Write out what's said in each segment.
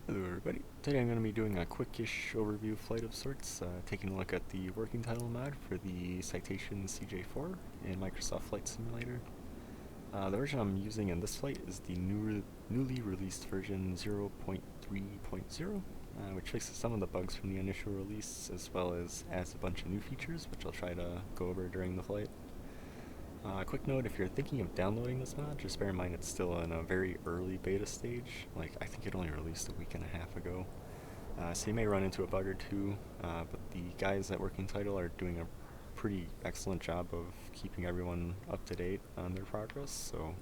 Hello everybody, today I'm going to be doing a quickish overview flight of sorts, taking a look at the working title mod for the Citation CJ4 in Microsoft Flight Simulator. The version I'm using in this flight is the newly released version 0.3.0, which fixes some of the bugs from the initial release, as well as adds a bunch of new features, which I'll try to go over during the flight. Quick note, if you're thinking of downloading this mod, just bear in mind it's still in a very early beta stage. I think it only released a week and a half ago. So you may run into a bug or two, but the guys at Working Title are doing a pretty excellent job of keeping everyone up to date on their progress, so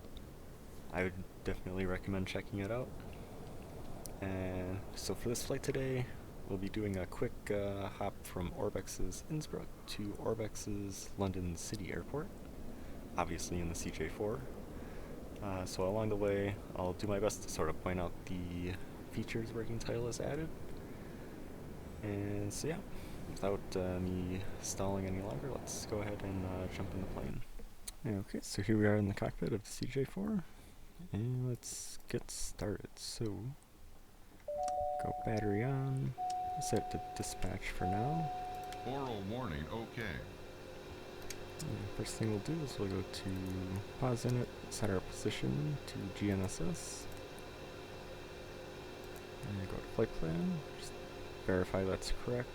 I would definitely recommend checking it out. And so for this flight today, we'll be doing a quick hop from ORBX's Innsbruck to ORBX's London City Airport, obviously in the CJ4. So along the way, I'll do my best to sort of point out the features Working Title has added. And so yeah, without me stalling any longer, let's go ahead and jump in the plane. Okay, so here we are in the cockpit of the CJ4, and let's get started. So, go battery on, set to dispatch for now. Oral warning, okay. First thing we'll do is we'll go to pause init, set our position to GNSS, and go to flight plan, just verify that's correct.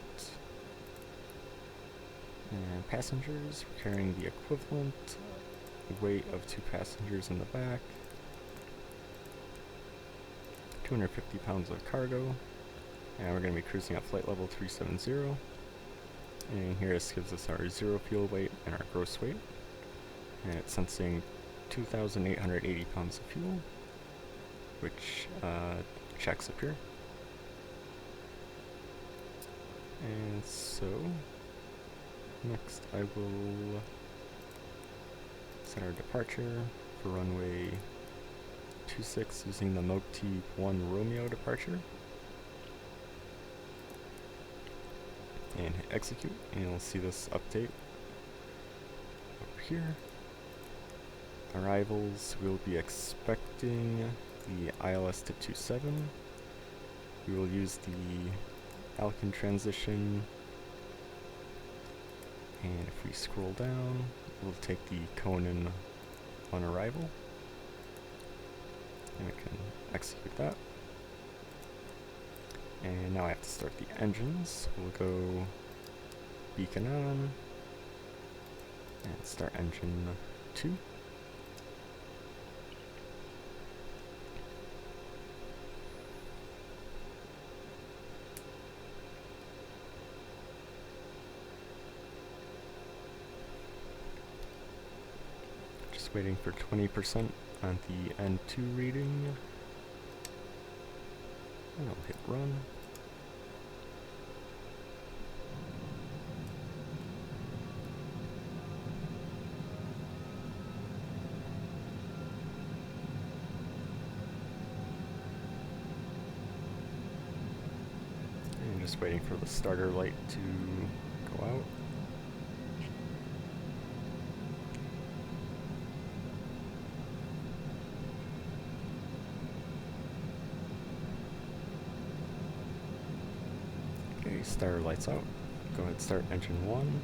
And passengers, we're carrying the equivalent weight of 2 passengers in the back, 250 pounds of cargo, and we're going to be cruising at flight level 370. And here this gives us our zero fuel weight and our gross weight. And it's sensing 2,880 pounds of fuel, which checks up here. And so, next I will set our departure for runway 26 using the MOT 1 Romeo departure. And hit execute, and you'll see this update over here. Arrivals, we'll be expecting the ILS to 27. We will use the Alkin transition, and if we scroll down, we'll take the Conan on arrival, and we can execute that. And now I have to start the engines. We'll go beacon on and start engine 2. Just waiting for 20% on the N2 reading. And I'll hit run. And just waiting for the starter light to go out. Okay, starter lights out. Go ahead and start engine 1.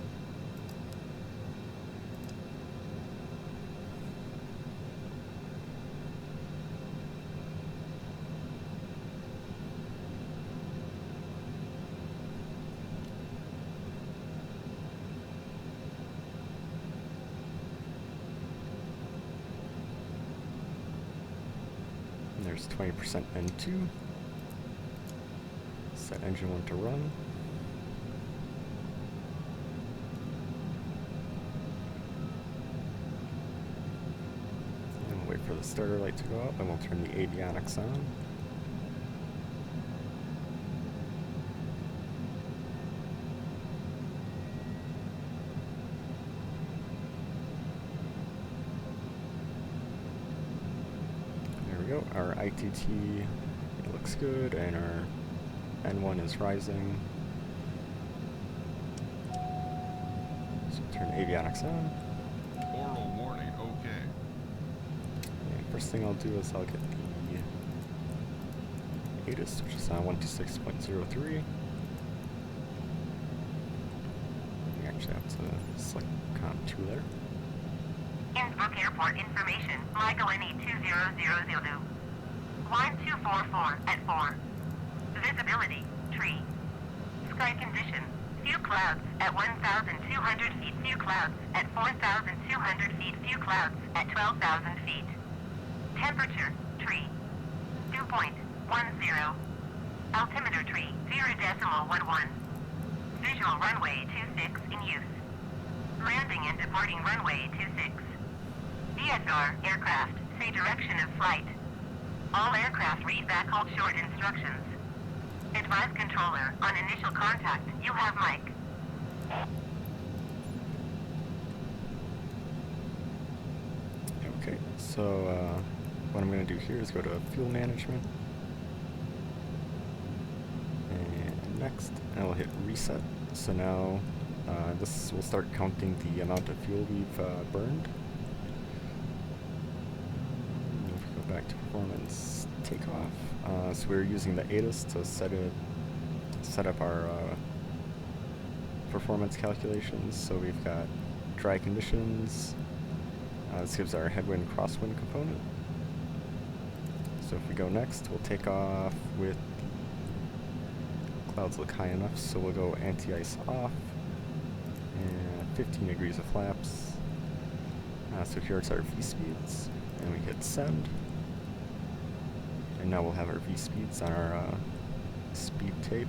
And there's 20% N2. Set engine 1 to run. And we'll wait for the starter light to go up, and we'll turn the avionics on. There we go, our ITT, it looks good, and our N1 is rising. So turn avionics on. Oral warning, okay. And first thing I'll do is I'll get the ATIS, which is 126.03. We actually have to select COM 2 there. Innsbruck Airport information, LOWI 2000. 1244 at 4. Visibility, tree. Sky condition, few clouds at 1,200 feet, few clouds at 4,200 feet, few clouds at 12,000 feet. Temperature, tree. Dew point, 10. Altimeter tree, 0.11. Visual runway 26 in use. Landing and departing runway 26. DSR aircraft, say direction of flight. All aircraft read back hold short instructions. Advise controller, on initial contact, you have mic. Okay, so what I'm going to do here is go to fuel management. And next, I will hit reset. So now this will start counting the amount of fuel we've burned. If we go back to performance takeoff, so we're using the ATIS to set up our performance calculations. So we've got dry conditions. This gives our headwind crosswind component. So if we go next, we'll take off with clouds look high enough, so we'll go anti-ice off and 15 degrees of flaps. So here's our V speeds, and we hit send. And now we'll have our V speeds on our speed tape.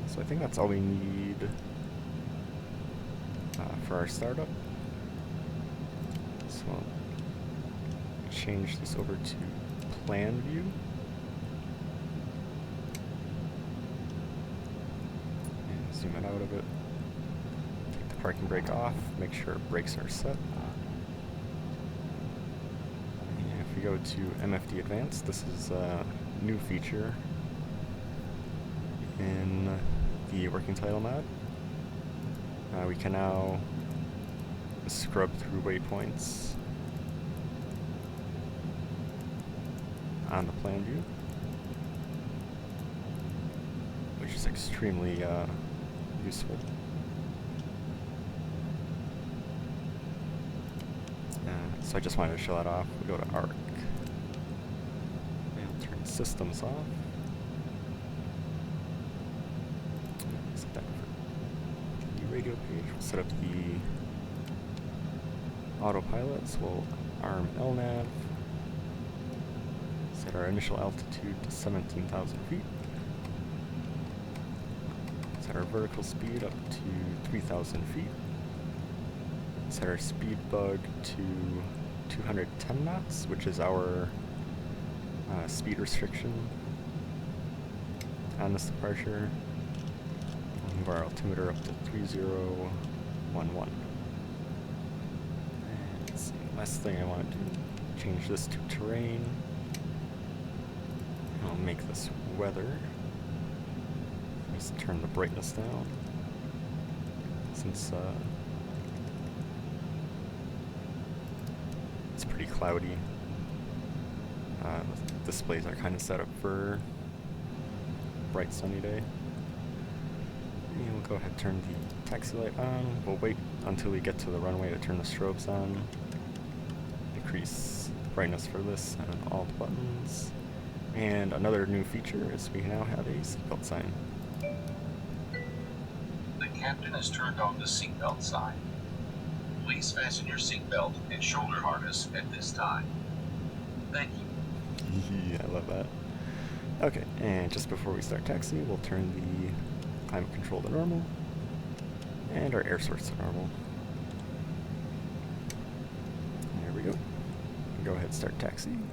So I think that's all we need for our startup. So I'll change this over to plan view. And zoom it out a bit. Take the parking brake off, make sure brakes are set. And if we go to MFD Advanced, this is a new feature in the working title mod. We can now scrub through waypoints on the plan view, which is extremely useful. So I just wanted to show that off. We go to ARC and turn systems off. Set that for the radio page. We'll set up the autopilot, so we'll arm LNAV. Set our initial altitude to 17,000 feet. Set our vertical speed up to 3,000 feet. Set our speed bug to 210 knots, which is our speed restriction on this departure. We'll move our altimeter up to 3011. And let's see, last thing I want to do, change this to terrain. I'll make this weather. Just turn the brightness down, since it's pretty cloudy. The displays are kind of set up for bright sunny day. And we'll go ahead and turn the taxi light on. We'll wait until we get to the runway to turn the strobes on. Increase the brightness for this and all the buttons. And another new feature is we now have a seatbelt sign. The captain has turned on the seatbelt sign. Please fasten your seatbelt and shoulder harness at this time. Thank you. I love that. Okay, and just before we start taxiing, we'll turn the climate control to normal and our air source to normal. There we go. Go ahead and start taxiing.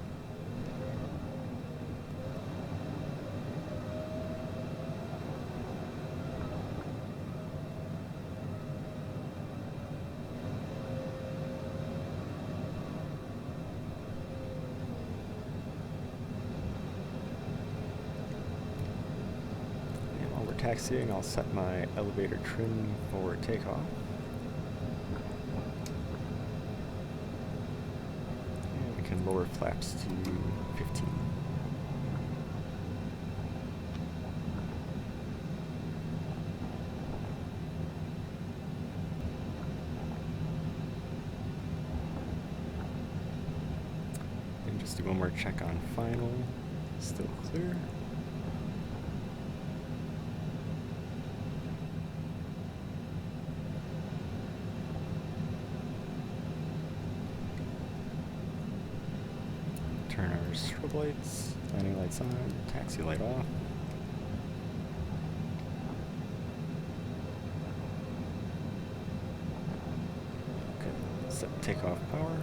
taxiing, I'll set my elevator trim for takeoff. And we can lower flaps to 15. And just do one more check on final. Still clear. Turn our strobe lights, landing lights on, taxi light off. Okay, set takeoff power.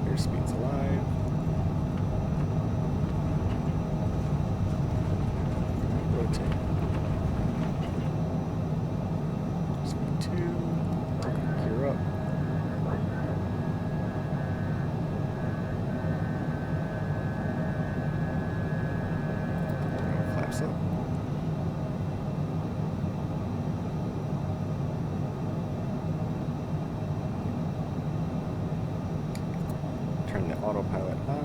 Airspeed's alive. Rotate. Speed 2. Gear up. Flaps up. Turn the autopilot on.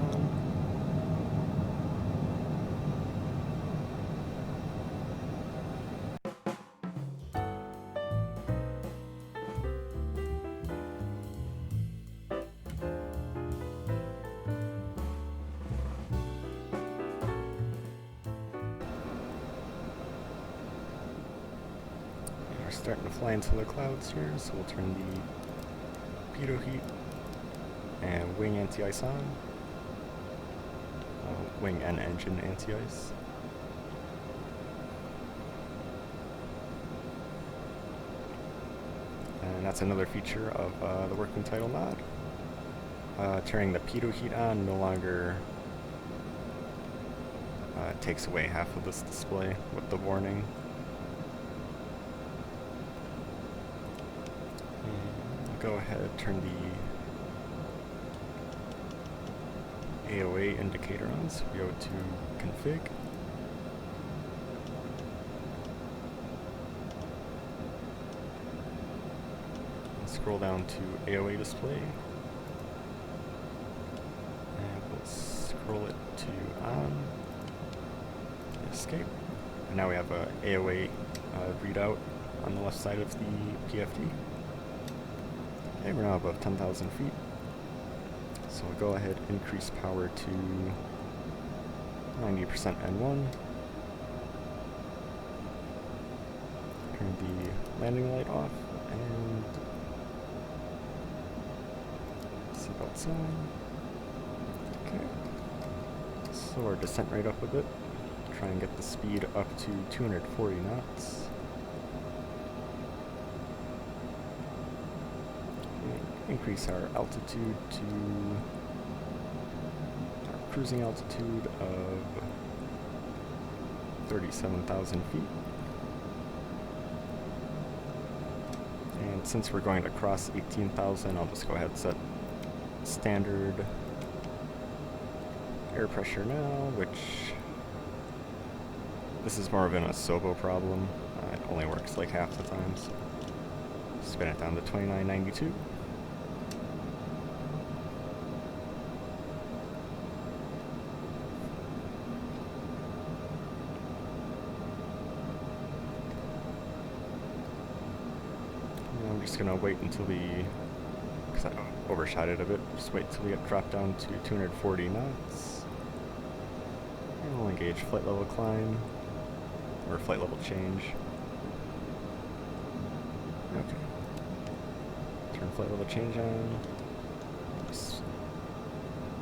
And we're starting to fly into the clouds here, so we'll turn the pitot heat and wing anti-ice on. Wing and engine anti-ice. And that's another feature of the working title mod. Turning the pitot heat on no longer takes away half of this display with the warning. And go ahead, turn the Aoa indicator on, so we go to config. And scroll down to Aoa display. And we'll scroll it to on. Escape. And now we have a Aoa readout on the left side of the PFD. Okay, we're now above 10,000 feet. So we'll go ahead and increase power to 90% N1. Turn the landing light off and seatbelts on. Okay. So our descent rate up a bit. Try and get the speed up to 240 knots. Increase our altitude to our cruising altitude of 37,000 feet. And since we're going to cross 18,000, I'll just go ahead and set standard air pressure now, which this is more of an Asobo problem. It only works like half the time, so spin it down to 2992. I'm just gonna wait until because I overshot it a bit, just wait till we get dropped down to 240 knots. And we'll engage flight level climb, or flight level change. Okay. Turn flight level change on. Just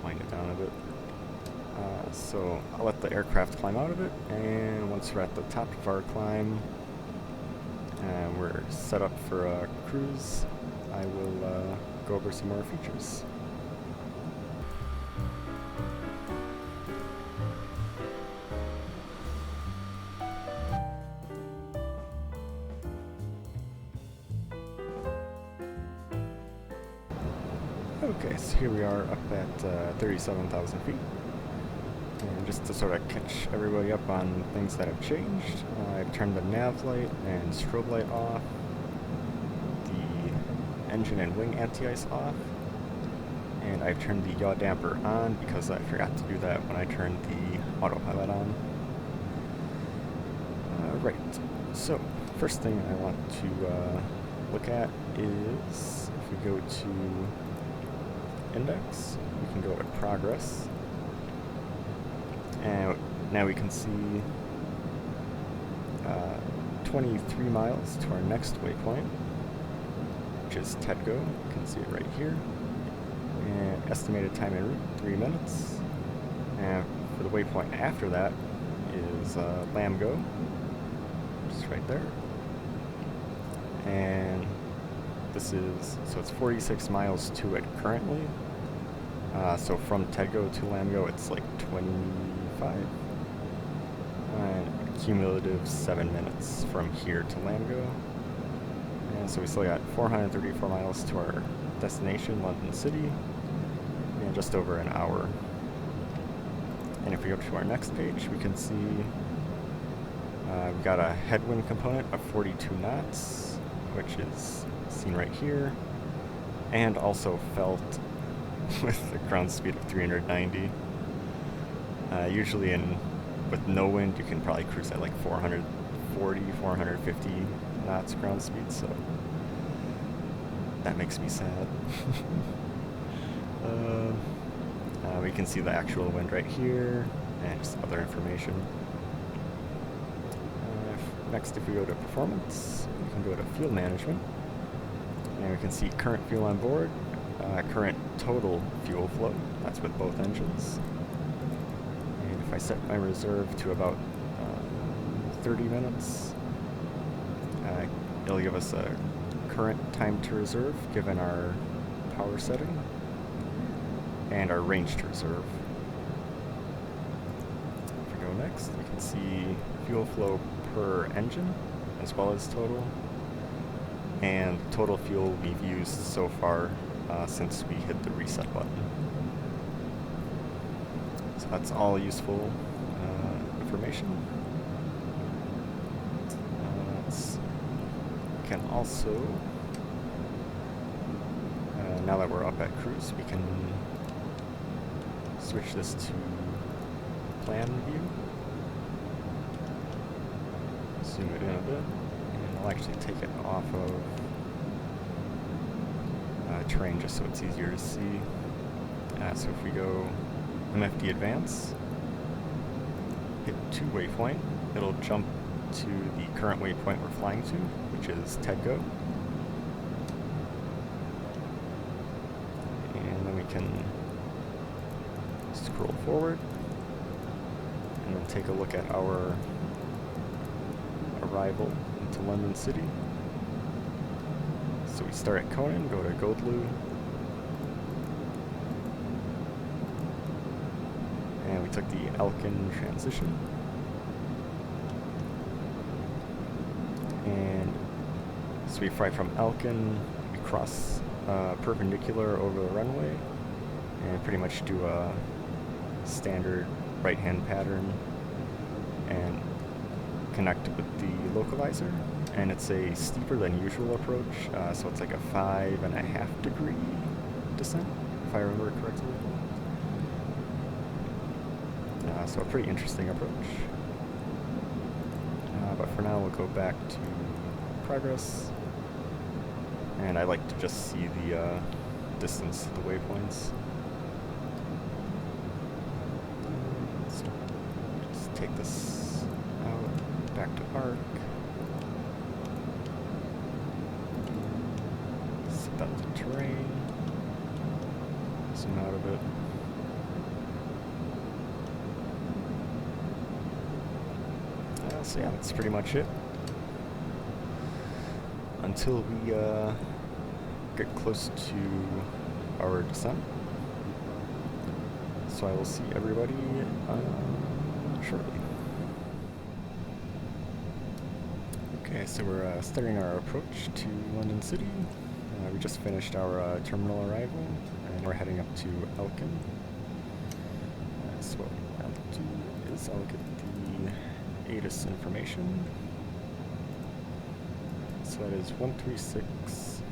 wind it down a bit. So I'll let the aircraft climb out of it, and once we're at the top of our climb, and we're set up for a cruise, I will go over some more features. Okay, so here we are up at 37,000 feet. And just to sort of catch everybody up on things that have changed, I've turned the nav light and strobe light off, the engine and wing anti-ice off, and I've turned the yaw damper on because I forgot to do that when I turned the autopilot on. Right, so first thing I want to look at is if we go to index, we can go to progress, and now we can see 23 miles to our next waypoint, which is Tedgo. You can see it right here. And estimated time en route, 3 minutes. And for the waypoint after that is Lamgo, just right there. And this is, so it's 46 miles to it currently. So from Tedgo to Lamgo, it's like 25. And cumulative 7 minutes from here to Lamgo. And so we still got 434 miles to our destination, London City, and just over an hour. And if we go to our next page, we can see we've got a headwind component of 42 knots, which is seen right here, and also felt with the ground speed of 390. Usually with no wind, you can probably cruise at like 440, 450 knots ground speed, so that makes me sad. We can see the actual wind right here, and just other information. Next, if we go to performance, we can go to fuel management, and we can see current fuel on board, current total fuel flow, that's with both engines. And if I set my reserve to about 30 minutes, it'll give us a current time to reserve given our power setting and our range to reserve. If we go next, we can see fuel flow per engine as well as total, and total fuel we've used so far since we hit the reset button. So that's all useful information. We can also, now that we're up at cruise, we can switch this to plan view. Zoom it in a bit, and I'll actually take it off of terrain just so it's easier to see. So if we go MFD Advance, hit to waypoint, it'll jump to the current waypoint we're flying to, which is Tedgo. And then we can scroll forward and then take a look at our arrival into London City. So we start at Conan, go to Godlu, and we took the Elkin transition. And so we fly from Elkin, we cross perpendicular over the runway, and pretty much do a standard right-hand pattern and connect with the localizer. And it's a steeper than usual approach, so it's like a 5.5 degree descent, if I remember correctly. So a pretty interesting approach. But for now, we'll go back to progress, and I like to just see the distance to the waypoints. So just take this out, back to arc. Set that to terrain. Zoom out a bit. So yeah, that's pretty much it. Until we get close to our descent. So I will see everybody shortly. Okay, so we're starting our approach to London City. We just finished our terminal arrival, and we're heading up to Elkin. So what we want to do is I'll get the ATIS information. So that is 136.355.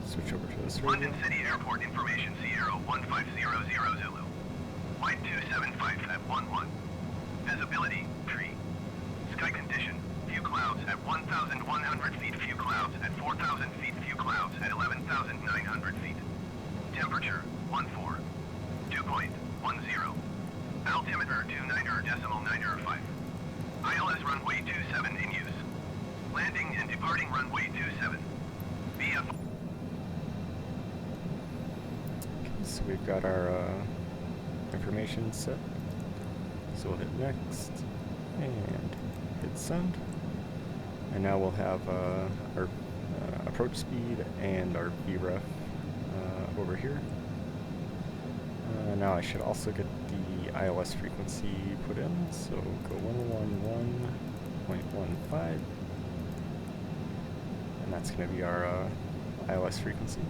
Switch over to this radio. London City Airport information Sierra 1500 Zulu. Flight 275 at 11. Visibility, tree. Sky condition, few clouds at 1,100 feet, few clouds at 4,000 feet, few clouds at 11,900 feet. Temperature, 14. 2.10. Altimeter 29.905. ILS runway 27 in use. Landing and departing runway 27. VF. So we've got our information set. So we'll hit next and hit send. And now we'll have our approach speed and our VREF over here. Now I should also get the ILS frequency put in. So go 111.15. And that's going to be our ILS frequency.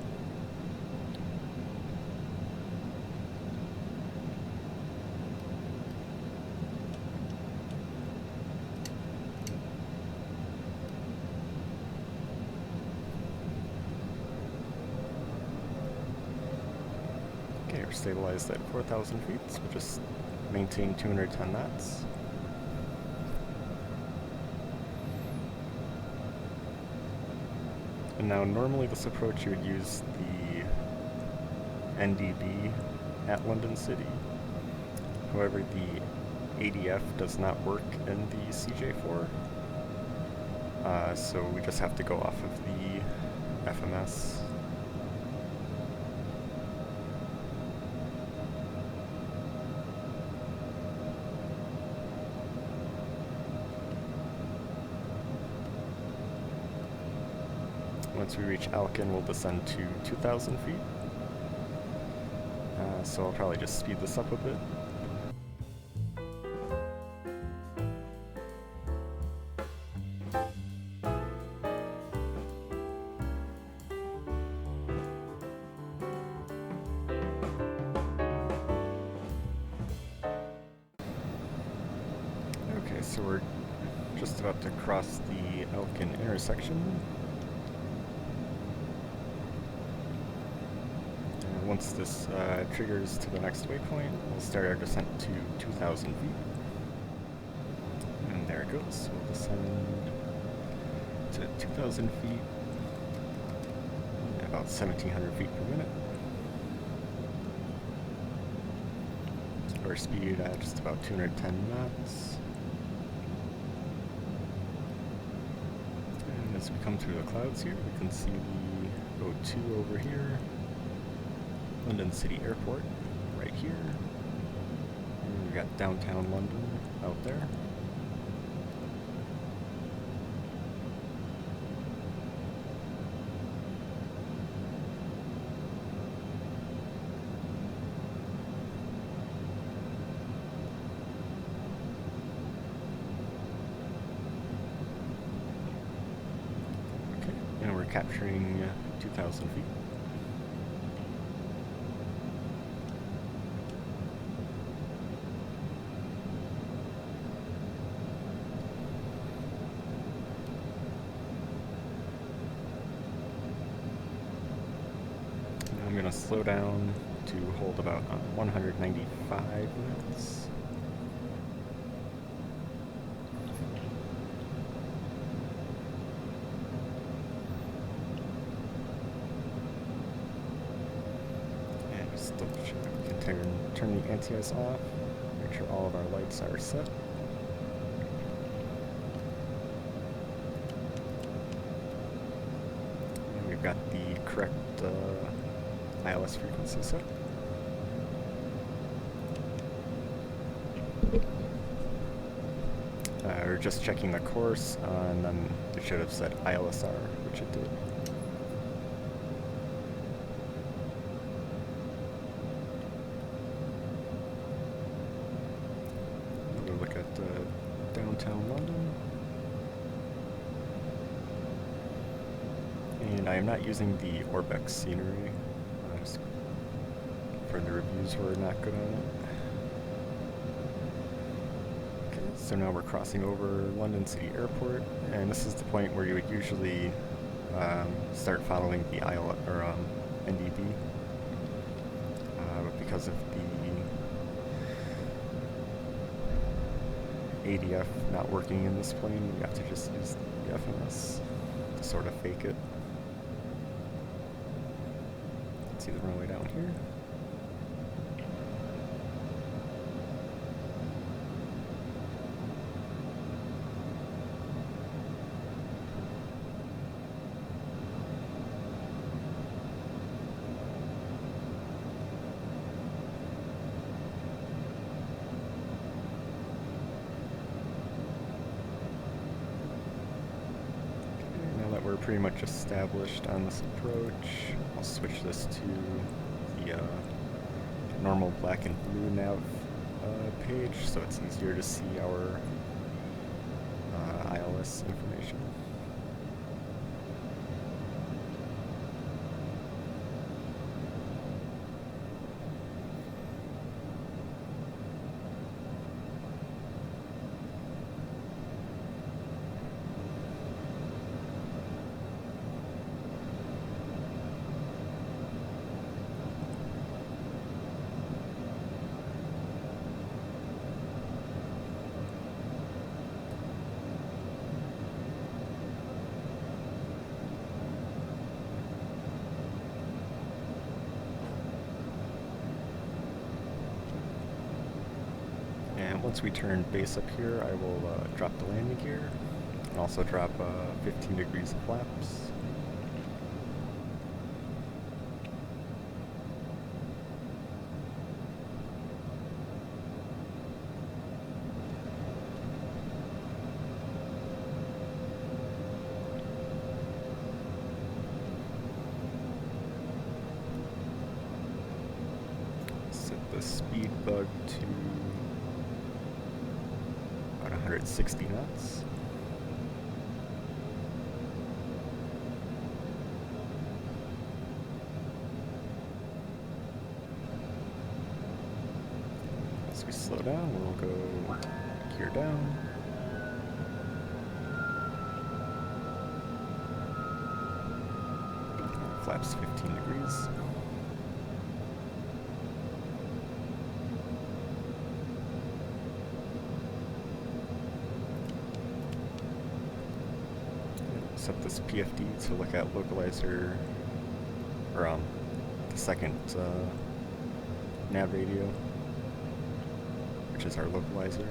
Okay, we're stabilized at 4,000 feet, so we'll just maintain 210 knots. And now normally this approach you would use the NDB at London City. However, the ADF does not work in the CJ4. So we just have to go off of the FMS. Once we reach Elkin, we'll descend to 2,000 feet. So I'll probably just speed this up a bit. Okay, so we're just about to cross the Elkin intersection. Once this triggers to the next waypoint, we'll start our descent to 2,000 feet. And there it goes. We'll descend to 2,000 feet at about 1,700 feet per minute. Our speed at just about 210 knots. And as we come through the clouds here, we can see the O2 over here. London City Airport, right here. And we've got downtown London out there. Okay, and we're capturing 2,000 feet. I'm going to slow down to hold about 195 knots. And just double check. We can turn the anti-ice off, make sure all of our lights are set. And we've got the correct ILS frequency set. We're just checking the course, and then it should have said ILSR, which it did. And I am not using the ORBX scenery, just for the reviews were not good on it. Okay, so now we're crossing over London City Airport, and this is the point where you would usually start following the NDB. But because of the ADF not working in this plane, we have to just use the FMS to sort of fake it. Let's see the runway down here. We're pretty much established on this approach. I'll switch this to the normal black and blue nav page so it's easier to see our ILS information. And once we turn base up here, I will drop the landing gear and also drop 15 degrees of flaps. Set the speed bug to 160 knots. As we slow down, we'll go gear down. Flaps 15 degrees. Set this PFD to look at localizer, or the second nav radio, which is our localizer.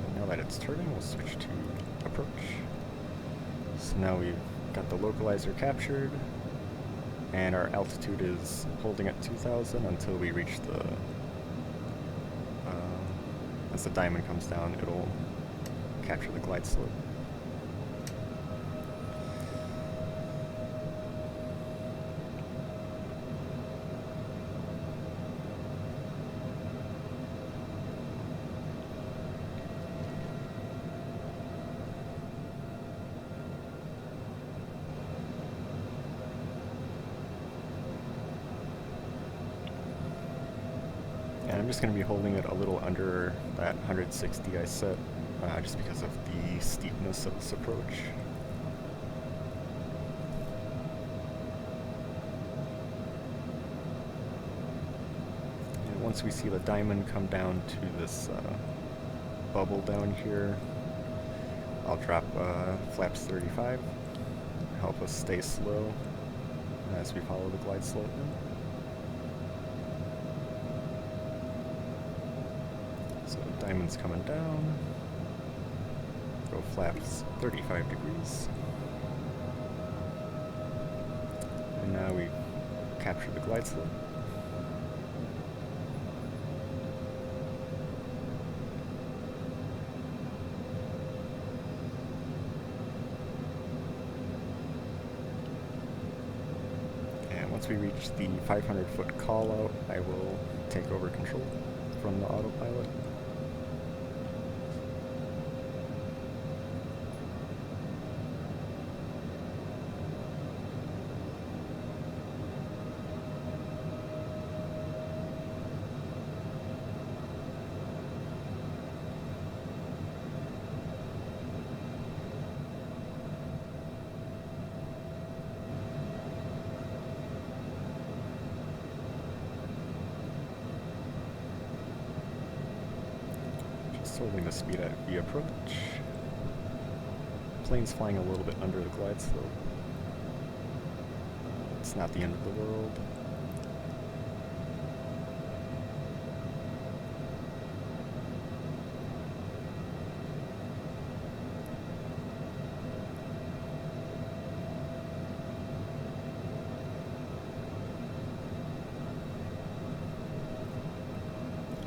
And now that it's turning, we'll switch to approach. So now we've got the localizer captured, and our altitude is holding at 2,000 until we reach the, as the diamond comes down, it'll capture the glide slope. And I'm just going to be holding it a little under that 160 I set, just because of the steepness of this approach. And once we see the diamond come down to this bubble down here, I'll drop flaps 35, help us stay slow as we follow the glide slope. So diamond's coming down, go flaps 35 degrees. And now we capture the glide slope. And once we reach the 500-foot call out, I will take over control from the autopilot. holding the speed at V approach. Plane's flying a little bit under the glide slope. It's not the end of the world.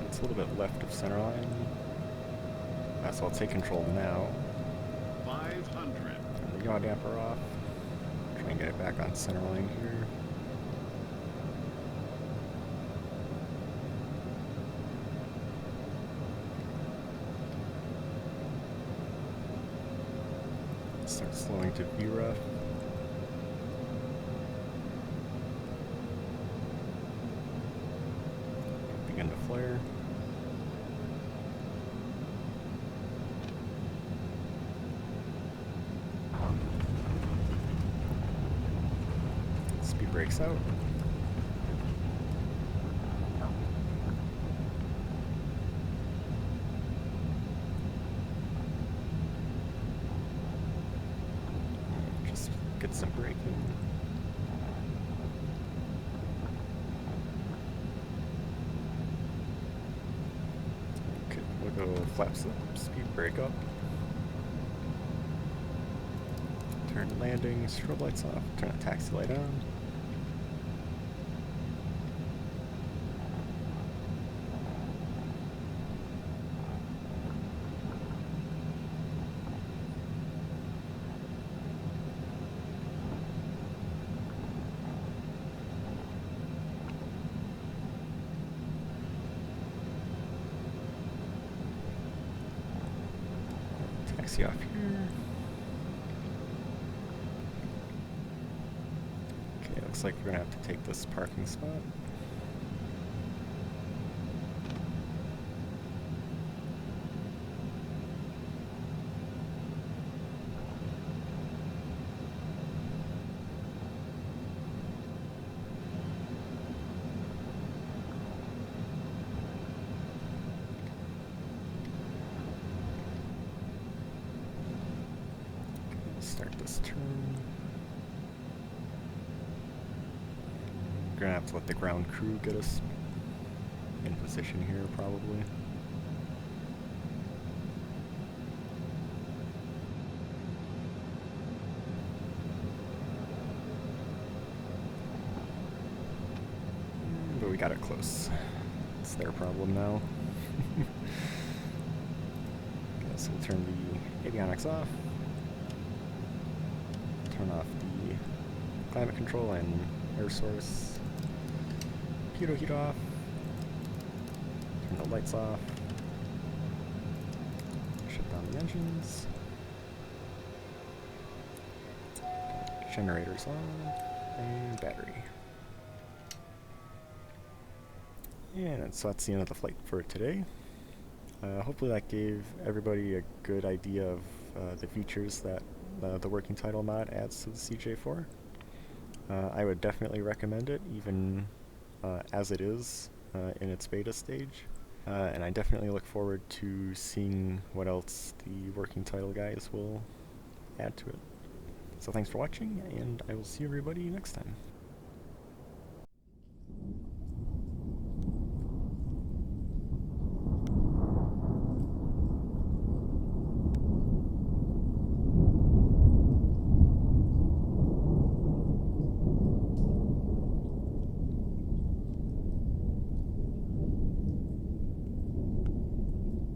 It's a little bit left of center line. So I'll take control now. 500. Turn the yaw damper off. Try and get it back on center line here. Start slowing to VREF. Begin to flare. Speed brakes out. Just get some braking. Okay, we'll go flaps up, speed brake up. Turn landing, strobe lights off, turn the taxi light on. Taxi off here. Okay, looks like we're gonna have to take this parking spot. Start this turn. We're gonna have to let the ground crew get us in position here, probably. But we got it close. It's their problem now. Okay, so we'll turn the avionics off. Turn off the climate control and air source. Pitot heat off. Turn the lights off. Shut down the engines. Generators on. And battery. And so that's the end of the flight for today. Hopefully that gave everybody a good idea of the features that the working title mod adds to the CJ4. I would definitely recommend it, even as it is in its beta stage. And I definitely look forward to seeing what else the working title guys will add to it. So thanks for watching, and I will see everybody next time.